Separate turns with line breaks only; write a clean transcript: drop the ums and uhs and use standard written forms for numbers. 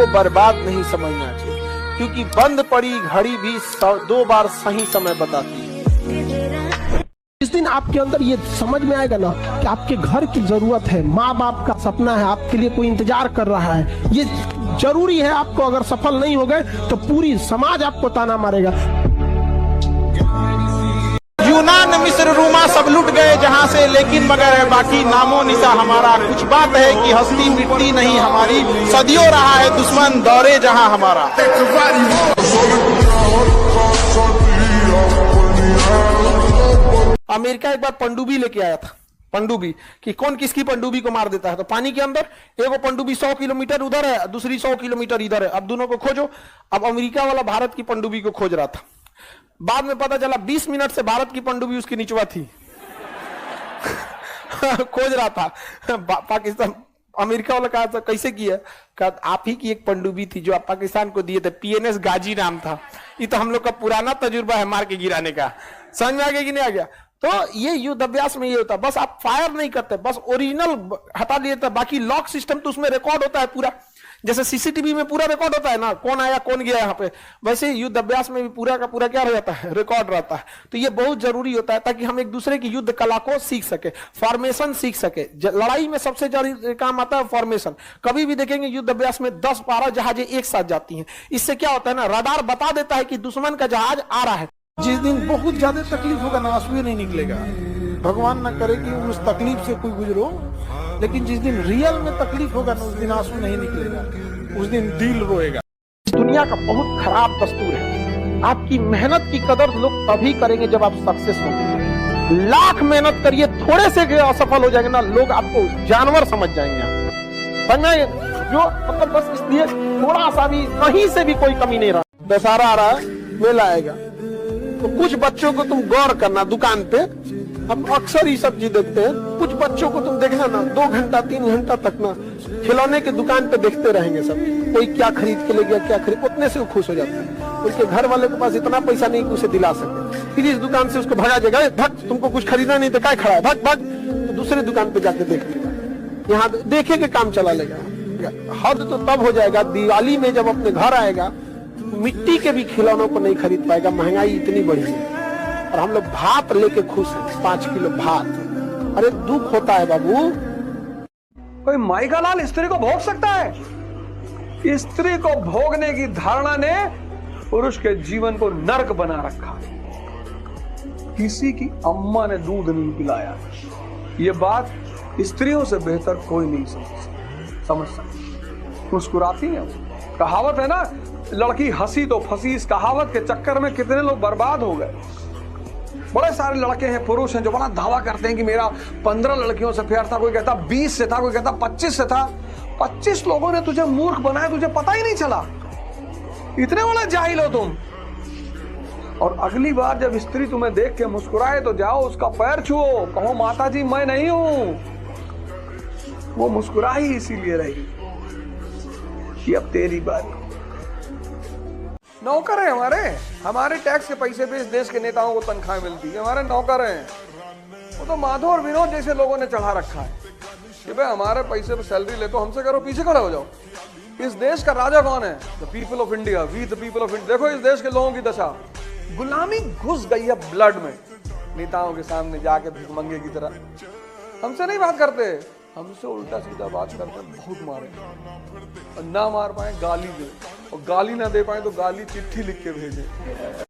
को बर्बाद नहीं समझना चाहिए, क्योंकि बंद पड़ी घड़ी भी 2 बार सही समय बताती है।
जिस दिन आपके अंदर ये समझ में आएगा ना कि आपके घर की जरूरत है, माँ बाप का सपना है, आपके लिए कोई इंतजार कर रहा है, ये जरूरी है। आपको अगर सफल नहीं हो गए तो पूरी समाज आपको ताना मारेगा।
यूनान, मिस्र, रोमा सब लुट गए जहां से, लेकिन मगर है बाकी नामो निशा हमारा। कुछ बात है कि हस्ती मिटती नहीं हमारी, सदियों रहा है दुश्मन दौरे जहां हमारा। अमेरिका एक बार पनडुब्बी लेके आया था, पनडुब्बी कि कौन किसकी पनडुब्बी को मार देता है। तो पानी के अंदर एगो पनडुब्बी 100 किलोमीटर उधर है, दूसरी 100 किलोमीटर इधर है, अब दोनों को खोजो। अब अमेरिका वाला भारत की पनडुब्बी को खोज रहा था, बाद में पता चला 20 मिनट से भारत की पनडुब्बी उसकी निचवा थी। खोज रहा था पाकिस्तान। अमेरिका वाला कहा था कैसे किया, कहा आप ही की एक पनडुब्बी थी जो आप पाकिस्तान को दिए थे, PNS गाजी नाम था। ये तो हम लोग का पुराना तजुर्बा है मार के गिराने का। समझ में आ गया कि नहीं आ गया? तो ये युद्ध अभ्यास में ये होता है, बस आप फायर नहीं करते, बस ओरिजिनल हटा दिए, बाकी लॉक सिस्टम तो उसमें रिकॉर्ड होता है पूरा। जैसे CCTV में पूरा रिकॉर्ड होता है ना, कौन आया कौन गया यहाँ पे, वैसे युद्ध अभ्यास में भी पूरा का पूरा क्या रहता है, रिकॉर्ड रहता है। तो ये बहुत जरूरी होता है ताकि हम एक दूसरे की युद्ध कला को सीख सके, फॉर्मेशन सीख सके। लड़ाई में सबसे जरूरी काम आता है फॉर्मेशन। कभी भी देखेंगे युद्ध अभ्यास में 10-12 जहाजें एक साथ जाती हैं। इससे क्या होता है ना, रडार बता देता है कि दुश्मन का जहाज आ रहा है। जिस दिन बहुत ज्यादा तकलीफ होगा ना, आंसू नहीं निकलेगा। भगवान ना करे कि उस तकलीफ से कोई गुजरो, लेकिन जिस दिन रियल में तकलीफ होगा ना, उस दिन आंसू नहीं निकलेगा, उस दिन दिल रोएगा। दुनिया का बहुत खराब दस्तूर है, आपकी मेहनत की कदर लोग तभी करेंगे जब आप सक्सेस होंगे। लाख मेहनत करिए, थोड़े से असफल हो जाएंगे ना, लोग आपको जानवर समझ जाएंगे। समझ जो मतलब बस इसलिए थोड़ा सा भी कहीं से भी कोई कमी नहीं रहा। दशहरा आ रहा है, मेला आएगा, तो कुछ बच्चों को तुम गौर करना, दुकान पे हम अक्सर ही सब चीज देखते हैं, कुछ बच्चों को तुम देखना ना 2 घंटा 3 घंटा तक ना खिलौने के दुकान पे देखते रहेंगे सब, कोई क्या खरीद के ले गया, क्या खरीद, उतने से वो खुश हो जाते हैं। उसके घर वाले के पास इतना पैसा नहीं कि उसे दिला सके, फिर इस दुकान से उसको भगा देगा, भग तुमको कुछ खरीदना नहीं तो क्या खड़ा है, भग भग, तो दूसरे दुकान पे जाके देख लेगा, यहाँ देखे के काम चला लेगा। हद तो तब हो जाएगा दिवाली में जब अपने घर आएगा, मिट्टी के भी खिलौनों को नहीं खरीद पाएगा, महंगाई इतनी बढ़ी है। और हम लोग भात लेके खुश हैं, 5 किलो भात। अरे दुख होता है बाबू।
कोई माई का लाल स्त्री को भोग सकता है? स्त्री को भोगने की धारणा ने पुरुष के जीवन को नरक बना रखा। किसी की अम्मा ने दूध नहीं पिलाया, ये बात स्त्रियों से बेहतर कोई नहीं समझ सकता। मुस्कुराती है, कहावत है ना, लड़की हंसी तो फंसी। इस कहावत के चक्कर में कितने लोग बर्बाद हो गए। बड़े सारे लड़के हैं, पुरुष हैं, जो बड़ा दावा करते हैं कि मेरा 15 लड़कियों से प्यार था, कोई कहता 20 से था, कोई कहता 25 से था। 25 लोगों ने तुझे मूर्ख बनाया, तुझे पता ही नहीं चला, इतने बड़े जाहिल हो तुम। और अगली बार जब स्त्री तुम्हें देख के मुस्कुराए तो जाओ उसका पैर छुओ, कहो माता जी मैं नहीं हूं। वो मुस्कुरा ही इसीलिए रही कि अब तेरी बात। नौकर है हमारे टैक्स के पैसे पे इस देश के नेताओं को तनख्वाह मिलती है, हमारे नौकर हैं। वो तो माधव और विनोद जैसे लोगों ने चढ़ा रखा है कि भाई हमारे पैसे पे सैलरी ले तो हमसे करो, पीछे खड़े हो जाओ। इस देश का राजा कौन है? The people of India, we the people of India. देखो इस देश के लोगों की दशा, गुलामी घुस गई है ब्लड में। नेताओं के सामने जाके भिखमंगे की तरह हमसे नहीं बात करते, हमसे उल्टा सीधा बात करते, बहुत मारे और ना मार पाए गाली दे, और गाली ना दे पाए तो गाली चिट्ठी लिख के भेजे।